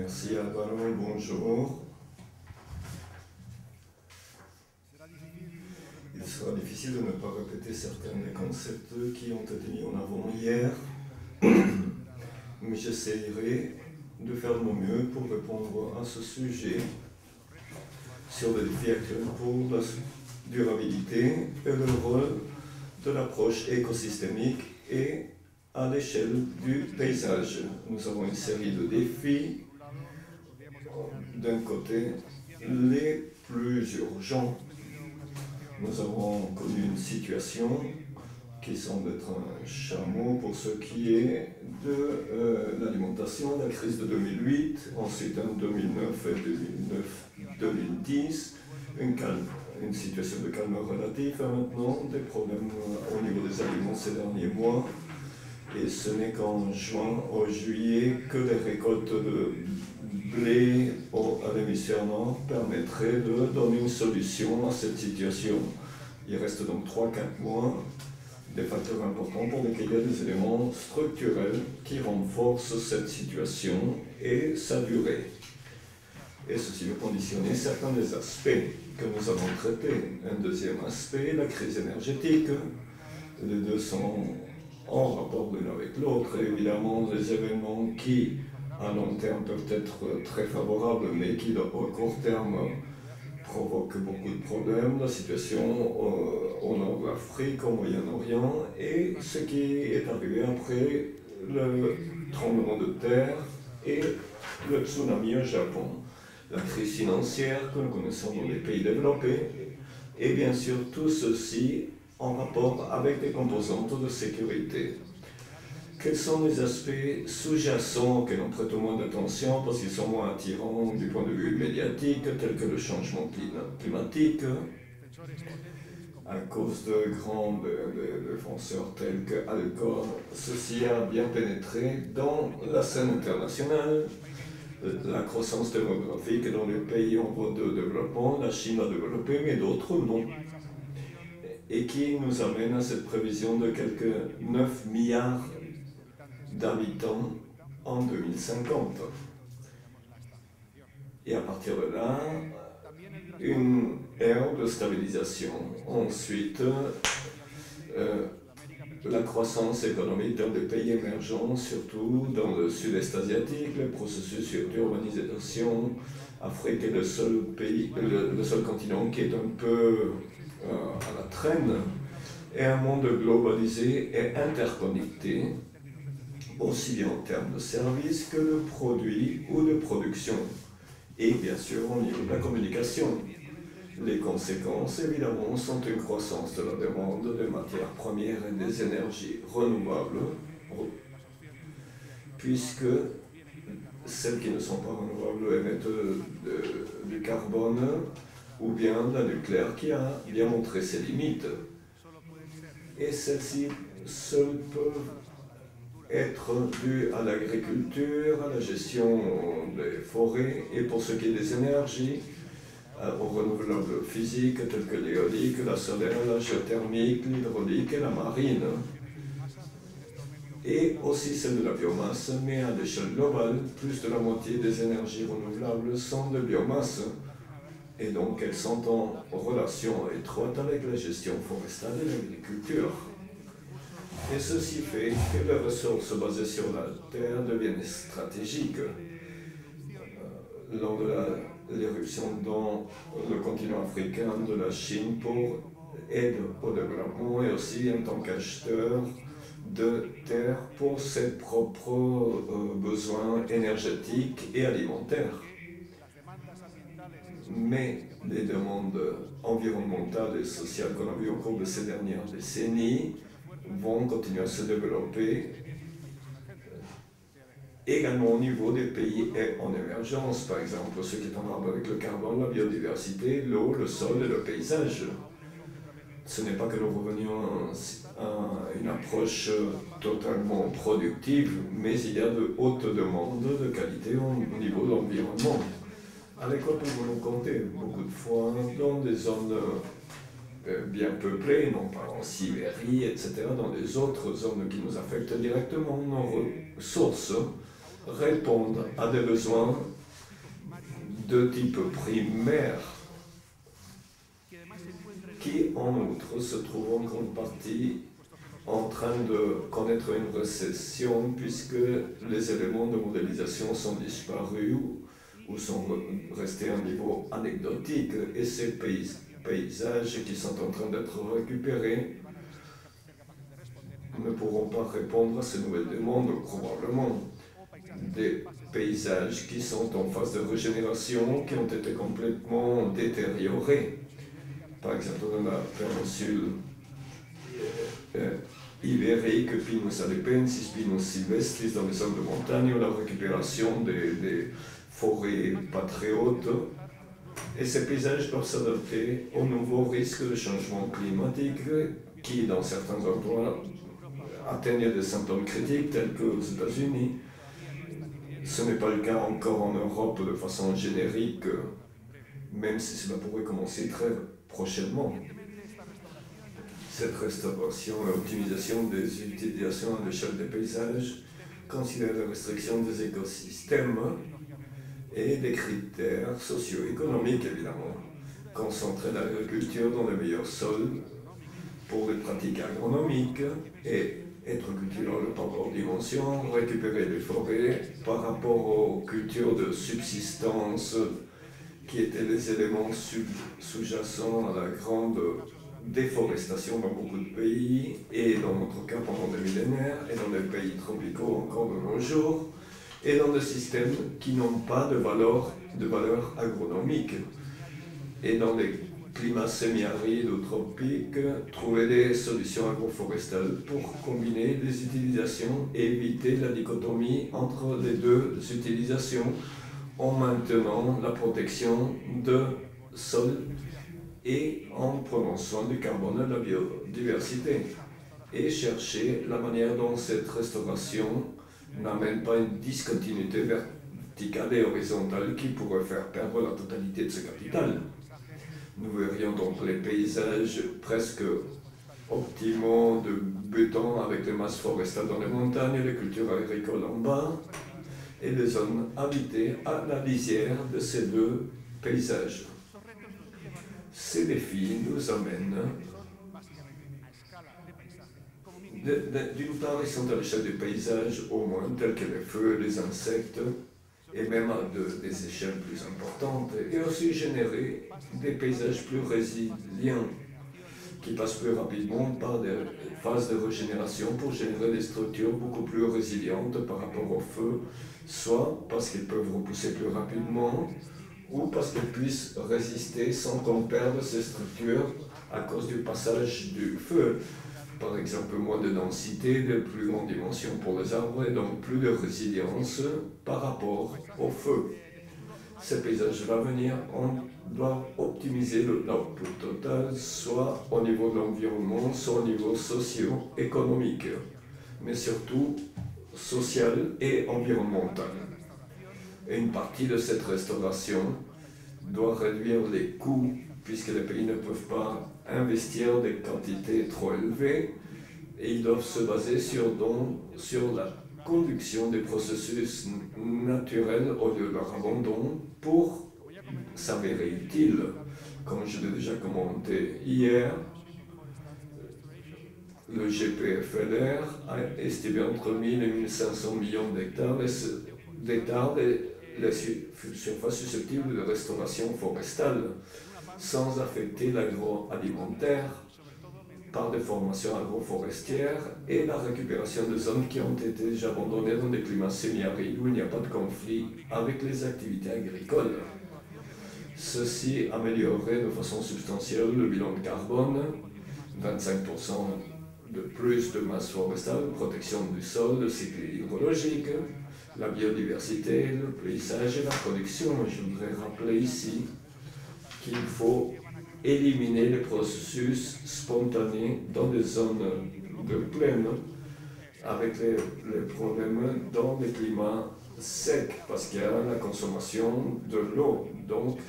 Merci Álvaro, bonjour. Il sera difficile de ne pas répéter certains des concepts qui ont été mis en avant hier, mais j'essaierai de faire de mon mieux pour répondre à ce sujet sur les défis actuels pour la durabilité et le rôle de l'approche écosystémique et à l'échelle du paysage. Nous avons une série de défis. D'un côté, les plus urgents. Nous avons connu une situation qui semble être un chameau pour ce qui est de l'alimentation, la crise de 2008, ensuite en 2009 et 2010, une situation de calme relatif, et maintenant des problèmes au niveau des aliments ces derniers mois. Et ce n'est qu'en juin ou juillet que les récoltes de blé à l'hémisphère nord permettraient de donner une solution à cette situation. Il reste donc 3-4 mois, des facteurs importants pour lesquels il y a des éléments structurels qui renforcent cette situation et sa durée. Et ceci veut conditionner certains des aspects que nous avons traités. Un deuxième aspect, la crise énergétique. Les deux sont en rapport l'un avec l'autre, et évidemment des événements qui à long terme peuvent être très favorables, mais qui au court terme provoquent beaucoup de problèmes, la situation au nord de l'Afrique, au Moyen-Orient, et ce qui est arrivé après le tremblement de terre et le tsunami au Japon, la crise financière que nous connaissons dans les pays développés, et bien sûr tout ceci en rapport avec des composantes de sécurité. Quels sont les aspects sous-jacents auxquels on prête moins d'attention parce qu'ils sont moins attirants du point de vue médiatique, tels que le changement climatique, à cause de grands défenseurs tels que Al Gore? Ceci a bien pénétré dans la scène internationale. La croissance démographique dans les pays en voie de développement, la Chine a développé, mais d'autres non. Et qui nous amène à cette prévision de quelques 9 milliards d'habitants en 2050. Et à partir de là, une ère de stabilisation. Ensuite, la croissance économique dans des pays émergents, surtout dans le sud-est asiatique, le processus d'urbanisation. Afrique est le seul pays, le seul continent qui est un peu à la traîne, et un monde globalisé et interconnecté, aussi bien en termes de services que de produits ou de production, et bien sûr au niveau de la communication. Les conséquences, évidemment, sont une croissance de la demande des matières premières et des énergies renouvelables, puisque celles qui ne sont pas renouvelables émettent du carbone, ou bien la nucléaire qui a bien montré ses limites. Et celles-ci seules peuvent être dues à l'agriculture, à la gestion des forêts, et pour ce qui est des énergies, aux renouvelables physiques telles que l'éolique, la solaire, la géothermique, l'hydraulique et la marine. Et aussi celle de la biomasse, mais à l'échelle globale, plus de la moitié des énergies renouvelables sont de biomasse. Et donc elles sont en relation étroite avec la gestion forestale et l'agriculture. Et ceci fait que les ressources basées sur la terre deviennent stratégiques. Lors de l'éruption dans le continent africain de la Chine pour aide au développement et aussi en tant qu'acheteur de terre pour ses propres besoins énergétiques et alimentaires. Mais les demandes environnementales et sociales qu'on a vues au cours de ces dernières décennies vont continuer à se développer également au niveau des pays en émergence, par exemple, ce qui est en rapport avec le carbone, la biodiversité, l'eau, le sol et le paysage. Ce n'est pas que nous revenions à une approche totalement productive, mais il y a de hautes demandes de qualité au niveau de l'environnement, avec quoi nous voulons compter beaucoup de fois dans des zones bien peuplées, non pas en Sibérie, etc., dans les autres zones qui nous affectent directement nos ressources. répondre à des besoins de type primaire qui, en outre, se trouvent en grande partie en train de connaître une récession puisque les éléments de modélisation sont disparus ou sont restés à un niveau anecdotique et ces paysages qui sont en train d'être récupérés ne pourront pas répondre à ces nouvelles demandes, probablement. Des paysages qui sont en phase de régénération, qui ont été complètement détériorés. Par exemple, dans la péninsule ibérique, Pinus alpensis, Pinus sylvestris, dans les zones de montagne, la récupération des forêts pas très hautes. Et ces paysages doivent s'adapter aux nouveaux risques de changement climatique qui, dans certains endroits, atteignent des symptômes critiques, tels qu'aux États-Unis. Ce n'est pas le cas encore en Europe de façon générique, même si cela pourrait commencer très prochainement. Cette restauration et optimisation des utilisations à l'échelle des paysages considère la restriction des écosystèmes et des critères socio-économiques, évidemment. Concentrer l'agriculture dans les meilleurs sols pour les pratiques agronomiques et être culturel par leur dimension, récupérer les forêts par rapport aux cultures de subsistance qui étaient les éléments sous-jacents à la grande déforestation dans beaucoup de pays, et dans notre cas pendant des millénaires, et dans les pays tropicaux encore de nos jours, et dans des systèmes qui n'ont pas de valeur agronomique. Et dans les climats semi-arides ou tropiques, trouver des solutions agroforestales pour combiner les utilisations et éviter la dichotomie entre les deux utilisations en maintenant la protection de sols et en prenant soin du carbone et de la biodiversité. Et chercher la manière dont cette restauration n'amène pas une discontinuité verticale et horizontale qui pourrait faire perdre la totalité de ce capital. Nous verrions donc les paysages presque optimaux de béton avec les masses forestales dans les montagnes, les cultures agricoles en bas et les zones habitées à la lisière de ces deux paysages. Ces défis nous amènent, d'une part, ils sont à l'échelle des paysages au moins, tels que les feux, les insectes, et même à des échelles plus importantes, et aussi générer des paysages plus résilients, qui passent plus rapidement par des phases de régénération pour générer des structures beaucoup plus résilientes par rapport au feu, soit parce qu'ils peuvent repousser plus rapidement, ou parce qu'ils puissent résister sans qu'on perde ces structures à cause du passage du feu. Par exemple, moins de densité, de plus grande dimension pour les arbres et donc plus de résilience par rapport au feu. Ces paysages à venir, on doit optimiser l'output total, soit au niveau de l'environnement, soit au niveau socio-économique, mais surtout social et environnemental. Et une partie de cette restauration doit réduire les coûts, puisque les pays ne peuvent pas investir des quantités trop élevées, et ils doivent se baser sur la conduction des processus naturels au lieu de leur abandon pour s'avérer utile. Comme je l'ai déjà commenté hier, le GPFLR a estimé entre 1000 et 1500 millions d'hectares les surfaces susceptibles de restauration forestale, sans affecter l'agroalimentaire par des formations agroforestières et la récupération de zones qui ont été déjà abandonnées dans des climats semi-arides où il n'y a pas de conflit avec les activités agricoles. Ceci améliorerait de façon substantielle le bilan de carbone, 25% de plus de masse forestale, protection du sol, le cycle hydrologique, la biodiversité, le paysage et la production. Je voudrais rappeler ici qu'il faut éliminer les processus spontanés dans des zones de plaine avec les problèmes dans les climats secs parce qu'il y a la consommation de l'eau. Donc,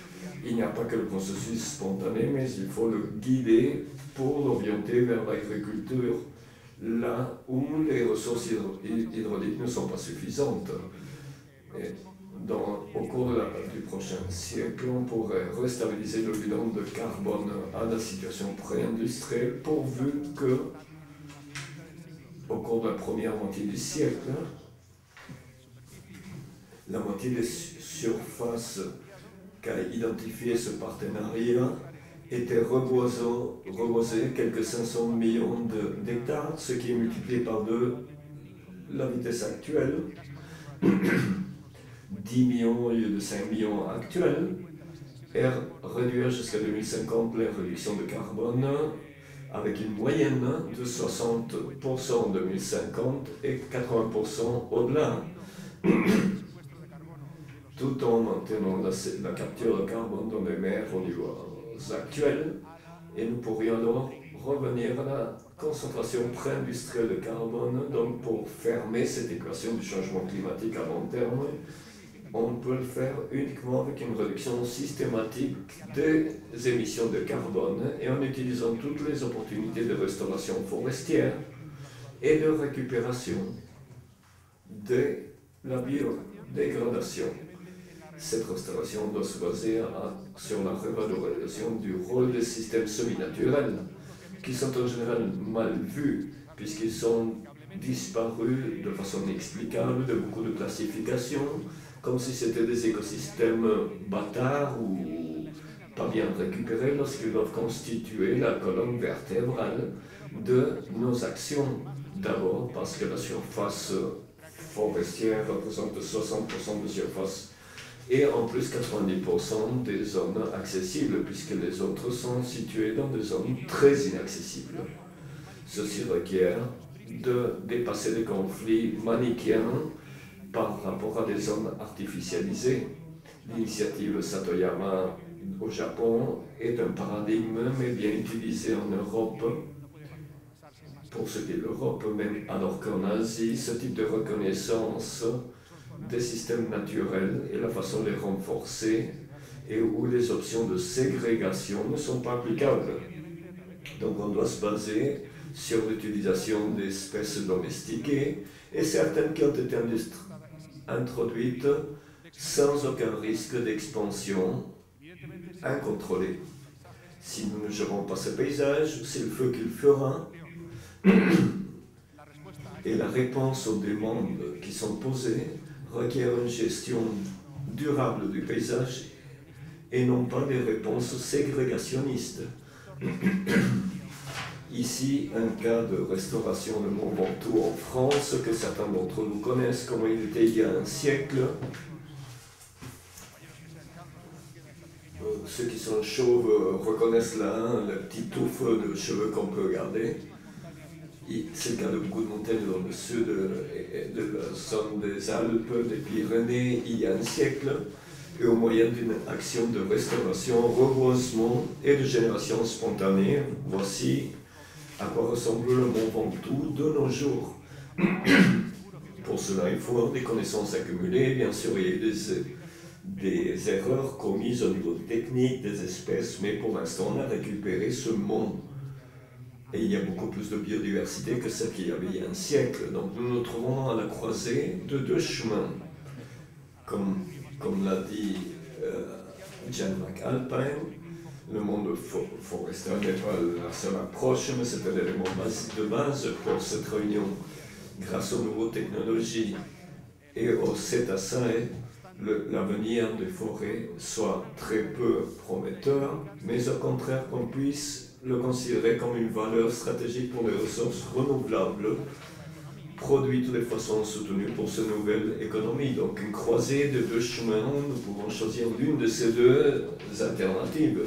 il n'y a pas que le processus spontané, mais il faut le guider pour l'orienter vers l'agriculture là où les ressources hydrauliques ne sont pas suffisantes. Et au cours du prochain siècle, on pourrait restabiliser le bilan de carbone à la situation pré-industrielle, pourvu que, au cours de la première moitié du siècle, la moitié des surfaces qu'a identifié ce partenariat était reboisée quelques 500 millions d'hectares, ce qui est multiplié par 2 la vitesse actuelle, 10 millions au lieu de 5 millions actuels, et réduire jusqu'à 2050 les réductions de carbone avec une moyenne de 60% en 2050 et 80% au-delà, tout en maintenant la capture de carbone dans les mers au niveau actuel. Et nous pourrions alors revenir à la concentration pré-industrielle de carbone. Donc pour fermer cette équation du changement climatique à long terme, on peut le faire uniquement avec une réduction systématique des émissions de carbone et en utilisant toutes les opportunités de restauration forestière et de récupération de la biodégradation. Cette restauration doit se baser sur la revalorisation du rôle des systèmes semi-naturels, qui sont en général mal vus, puisqu'ils sont disparus de façon inexplicable de beaucoup de classifications, comme si c'était des écosystèmes bâtards ou pas bien récupérés lorsqu'ils doivent constituer la colonne vertébrale de nos actions. D'abord parce que la surface forestière représente 60% de surface et en plus 90% des zones accessibles, puisque les autres sont situées dans des zones très inaccessibles. Ceci requiert de dépasser les conflits manichéens par rapport à des zones artificialisées. L'initiative Satoyama au Japon est un paradigme, mais bien utilisé en Europe. Pour ce qui est de l'Europe, même alors qu'en Asie, ce type de reconnaissance des systèmes naturels et la façon de les renforcer et où les options de ségrégation ne sont pas applicables. Donc on doit se baser sur l'utilisation d'espèces domestiquées et certaines qui ont été introduites sans aucun risque d'expansion incontrôlée. Si nous ne gérons pas ce paysage, c'est le feu qui le fera. Et la réponse aux demandes qui sont posées requiert une gestion durable du paysage et non pas des réponses ségrégationnistes. Ici, un cas de restauration de Mont Ventoux en France, que certains d'entre vous connaissent, comme il était il y a un siècle. Ceux qui sont chauves reconnaissent là la petite touffe de cheveux qu'on peut garder. C'est le cas de beaucoup de montagnes dans le sud de la zone des Alpes, des Pyrénées, il y a un siècle, et au moyen d'une action de restauration, reboisement et de génération spontanée, voici à quoi ressemble le Mont Ventoux de nos jours. Pour cela, il faut avoir des connaissances accumulées, bien sûr, il y a des erreurs commises au niveau technique des espèces, mais pour l'instant, on a récupéré ce mont. Et il y a beaucoup plus de biodiversité que celle qu'il y avait il y a un siècle. Donc nous nous trouvons à la croisée de 2 chemins. Comme l'a dit Jan McAlpine, le monde forestier n'est pas la seule approche, mais c'est un élément de base pour cette réunion. Grâce aux nouvelles technologies et aux cétacés, l'avenir des forêts soit très peu prometteur, mais au contraire qu'on puisse le considérer comme une valeur stratégique pour les ressources renouvelables, produites de façon soutenue pour cette nouvelle économie. Donc une croisée de 2 chemins, nous pouvons choisir l'une de ces 2 alternatives.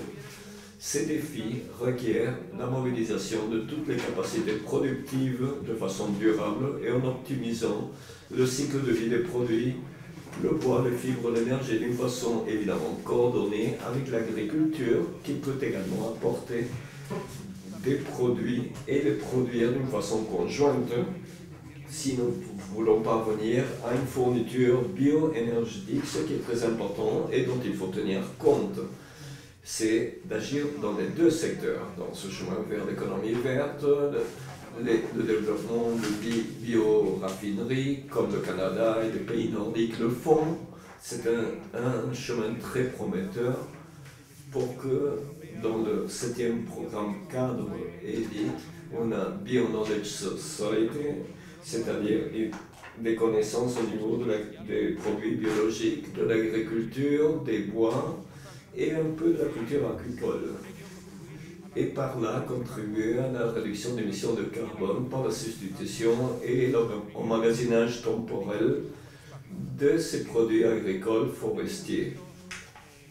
Ces défis requièrent la mobilisation de toutes les capacités productives de façon durable et en optimisant le cycle de vie des produits, le bois, les fibres, l'énergie d'une façon évidemment coordonnée avec l'agriculture qui peut également apporter des produits et les produire d'une façon conjointe si nous voulons parvenir à une fourniture bioénergétique, ce qui est très important et dont il faut tenir compte. C'est d'agir dans les 2 secteurs, dans ce chemin vers l'économie verte, le développement de bioraffineries, comme le Canada et les pays nordiques le font. C'est un chemin très prometteur pour que dans le 7e programme cadre ELITE, on a Bio-Knowledge Society, c'est-à-dire des connaissances au niveau des produits biologiques, de l'agriculture, des bois et un peu de la culture agricole. Et par là contribuer à la réduction d'émissions de carbone par la substitution et l'emmagasinage temporel de ces produits agricoles forestiers.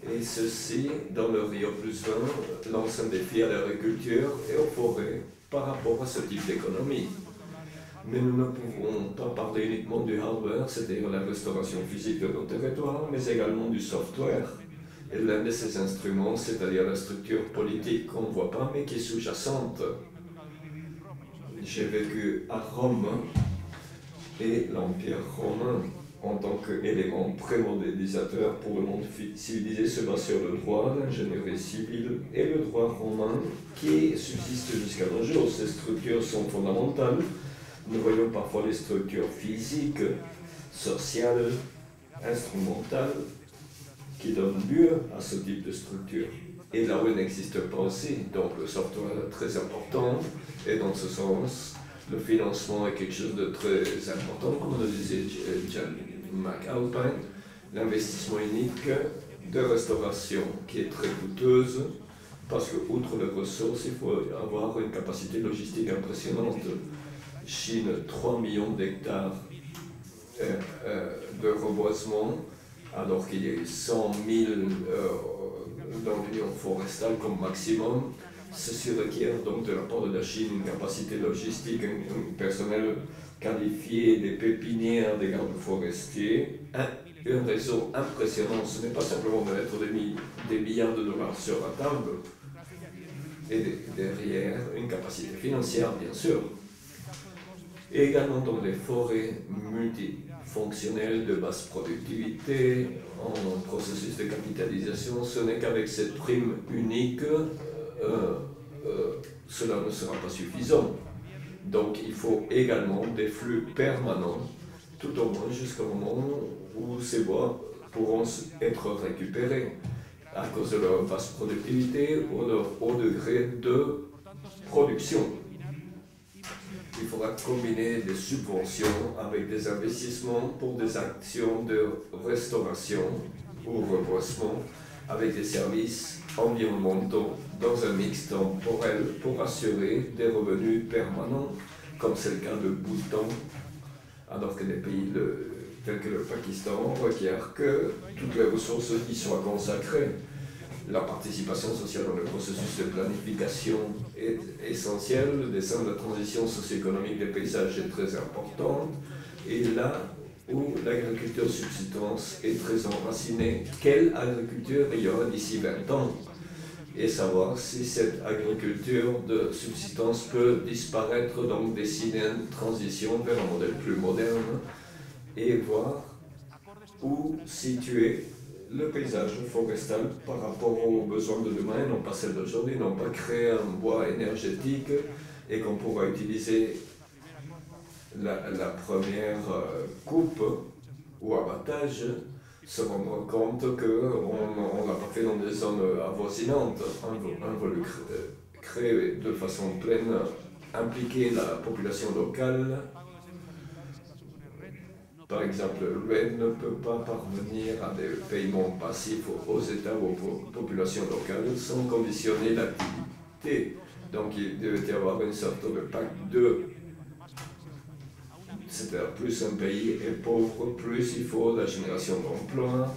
Et ceci, dans le Rio Plus 20, lance un défi à l'agriculture et aux forêts par rapport à ce type d'économie. Mais nous ne pouvons pas parler uniquement du hardware, c'est-à-dire la restauration physique de nos territoires, mais également du software. Et l'un de ces instruments, c'est-à-dire la structure politique qu'on ne voit pas, mais qui est sous-jacente. J'ai vécu à Rome, et l'Empire romain, en tant qu'élément prémodélisateur pour le monde civilisé, se base sur le droit, l'ingénierie civile et le droit romain qui subsiste jusqu'à nos jours. Ces structures sont fondamentales. Nous voyons parfois les structures physiques, sociales, instrumentales, qui donnent lieu à ce type de structure. Et là où elles n'existent pas aussi, donc le software est très important, et dans ce sens, le financement est quelque chose de très important, comme le disait John McAlpine, l'investissement unique de restauration qui est très coûteuse, parce que outre les ressources, il faut avoir une capacité logistique impressionnante. Chine, 3 millions d'hectares de reboisement, alors qu'il y a eu 100 000 dans l'Union forestale comme maximum. Ceci requiert donc de la part de la Chine une capacité logistique, un personnel qualifié, des pépinières, des gardes forestiers, un réseau impressionnant. Ce n'est pas simplement de mettre des milliards de dollars sur la table, et derrière une capacité financière, bien sûr. Et également dans les forêts multifonctionnelles de basse productivité, en processus de capitalisation, ce n'est qu'avec cette prime unique, cela ne sera pas suffisant. Donc il faut également des flux permanents, tout au moins jusqu'au moment où ces bois pourront être récupérés à cause de leur basse productivité ou leur haut degré de production. Il faudra combiner des subventions avec des investissements pour des actions de restauration ou reboisement avec des services environnementaux dans un mix temporel pour assurer des revenus permanents, comme c'est le cas de Bhoutan, alors que les pays tels que le Pakistan requièrent que toutes les ressources y soient consacrées. La participation sociale dans le processus de planification est essentielle. Le dessin de la transition socio-économique des paysages est très important. Et là où l'agriculture subsistance est très enracinée, quelle agriculture il y aura d'ici 20 ans? Et savoir si cette agriculture de subsistance peut disparaître, donc dessiner une transition vers un modèle plus moderne et voir où situer le paysage forestal par rapport aux besoins de demain, non pas celles d'aujourd'hui, non pas créer un bois énergétique et qu'on pourra utiliser la première coupe ou abattage, se rendre compte qu'on l'a pas fait dans des zones avoisinantes. On veut créer de façon pleine, impliquer la population locale. Par exemple, l'aide ne peut pas parvenir à des paiements passifs aux États ou aux populations locales sans conditionner l'activité. Donc il devait y avoir une sorte de pacte de... C'est-à-dire plus un pays est pauvre, plus il faut la génération d'emplois,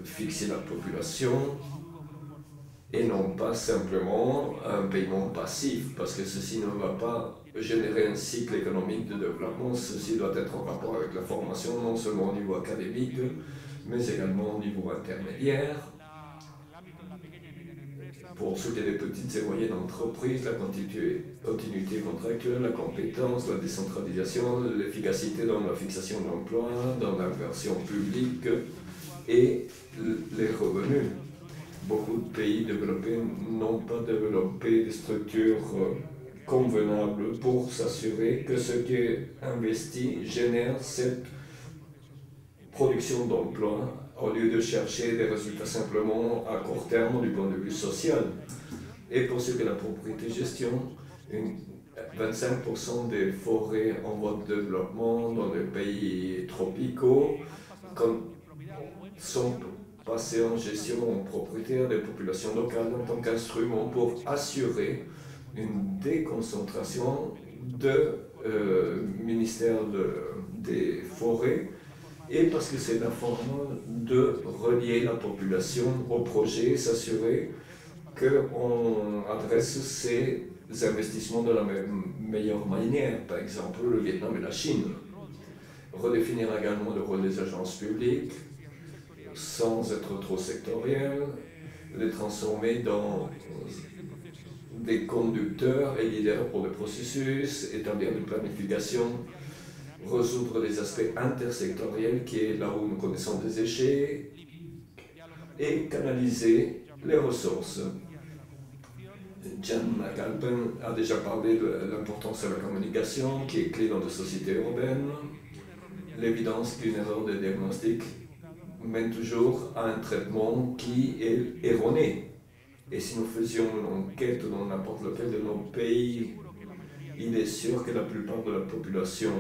fixer la population, et non pas simplement un paiement passif, parce que ceci ne va pas générer un cycle économique de développement. Ceci doit être en rapport avec la formation, non seulement au niveau académique, mais également au niveau intermédiaire. Pour ce qui est des petites et moyennes entreprises, la continuité contractuelle, la compétence, la décentralisation, l'efficacité dans la fixation d'emploi, dans l'inversion publique et les revenus. Beaucoup de pays développés n'ont pas développé des structures convenable pour s'assurer que ce qui est investi génère cette production d'emplois au lieu de chercher des résultats simplement à court terme du point de vue social. Et pour ce qui est de la propriété-gestion, 25% des forêts en voie de développement dans les pays tropicaux sont passées en gestion propriétaire des populations locales en tant qu'instrument pour assurer une déconcentration de ministère des forêts, et parce que c'est la forme de relier la population au projet et s'assurer qu'on adresse ces investissements de la meilleure manière, par exemple le Vietnam et la Chine. Redéfinir également le rôle des agences publiques sans être trop sectoriel, les transformer dans des conducteurs et leaders pour le processus, établir une planification, résoudre les aspects intersectoriels qui est là où nous connaissons des déchets et canaliser les ressources. Jan McAlpin a déjà parlé de l'importance de la communication qui est clé dans les sociétés urbaines. L'évidence qu'une erreur de diagnostic mène toujours à un traitement qui est erroné. Et si nous faisions une enquête dans n'importe lequel de nos pays, il est sûr que la plupart de la population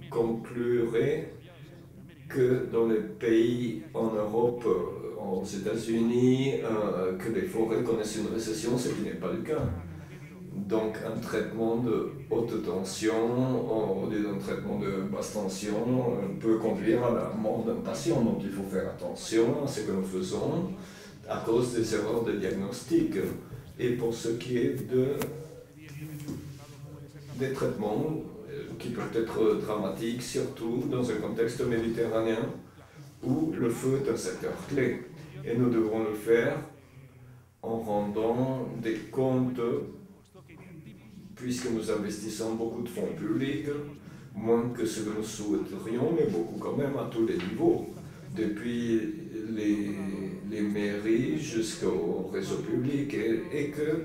conclurait que dans les pays en Europe, aux États-Unis, que les forêts connaissent une récession, ce qui n'est pas le cas. Donc un traitement de haute tension au lieu d'un traitement de basse tension peut conduire à la mort d'un patient. Donc il faut faire attention à ce que nous faisons à cause des erreurs de diagnostic. Et pour ce qui est des traitements qui peuvent être dramatiques, surtout dans un contexte méditerranéen où le feu est un secteur clé. Et nous devrons le faire en rendant des comptes, puisque nous investissons beaucoup de fonds publics, moins que ce que nous souhaiterions, mais beaucoup quand même à tous les niveaux, depuis les mairies jusqu'au réseau public, et que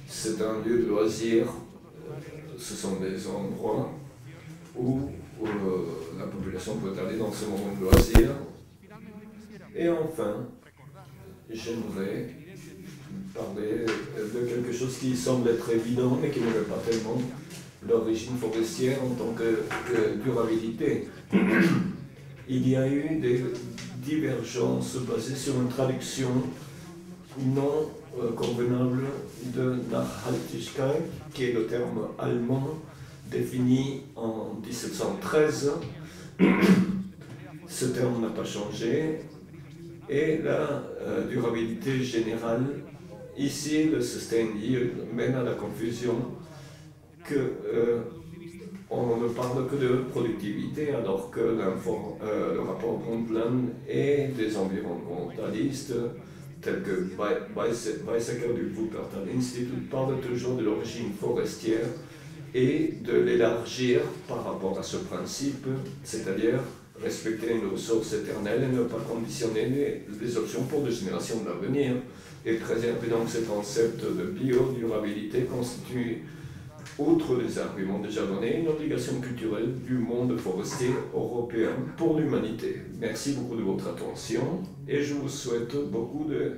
c'est un lieu de loisirs, ce sont des endroits où la population peut aller dans ce moment de loisirs. Et enfin, j'aimerais parler de quelque chose qui semble être évident, mais qui ne l'est pas tellement, l'origine forestière en tant que durabilité. Il y a eu des divergences basées sur une traduction non convenable de Nachhaltigkeit, qui est le terme allemand défini en 1713. Ce terme n'a pas changé. Et la durabilité générale, ici le sustain yield mène à la confusion qu'on ne parle que de productivité, alors que le rapport Brundtland et des environnementalistes tels que Weizsäcker du Wuppertal Institute parlent toujours de l'origine forestière et de l'élargir par rapport à ce principe, c'est-à-dire respecter une ressource éternelle et ne pas conditionner les options pour des générations de l'avenir. Et préserver donc ce concept de biodurabilité constitue, outre les arguments déjà donnés, une obligation culturelle du monde forestier européen pour l'humanité. Merci beaucoup de votre attention et je vous souhaite beaucoup de